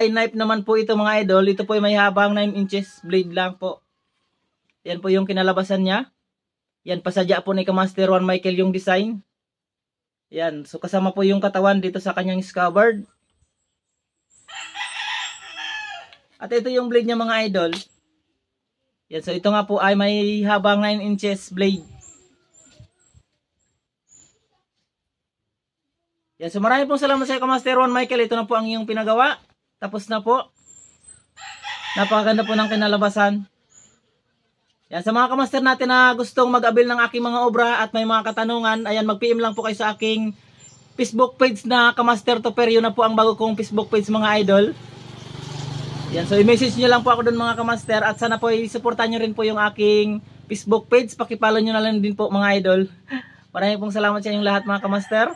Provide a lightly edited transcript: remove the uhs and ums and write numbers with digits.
knife naman po ito mga idol. Ito po ay may habang 9 inches blade lang po. Yan po yung kinalabasan niya. Yan, pasadya po ni Kamaster Juan Michael yung design. Yan, so kasama po yung katawan dito sa kanyang scabbard. At ito yung blade niya mga idol. Yan, so ito nga po ay may habang 9 inches blade. Yan, so marami pong salamat sa Kamaster Juan Michael. Ito na po ang iyong pinagawa. Tapos na po. Napakaganda po ng kinalabasan. Yan, sa mga kamaster natin na gustong mag-avail ng aking mga obra at may mga katanungan, ayan, mag-PM lang po kayo sa aking Facebook page na Kamaster Topper. Yun na po ang bago kong Facebook page mga idol. Yan, so i-message nyo lang po ako doon mga kamaster at sana po i-supportan nyo rin po yung aking Facebook page. Pakipollow nyo na lang din po mga idol. Maraming pong salamat sa inyong lahat mga kamaster.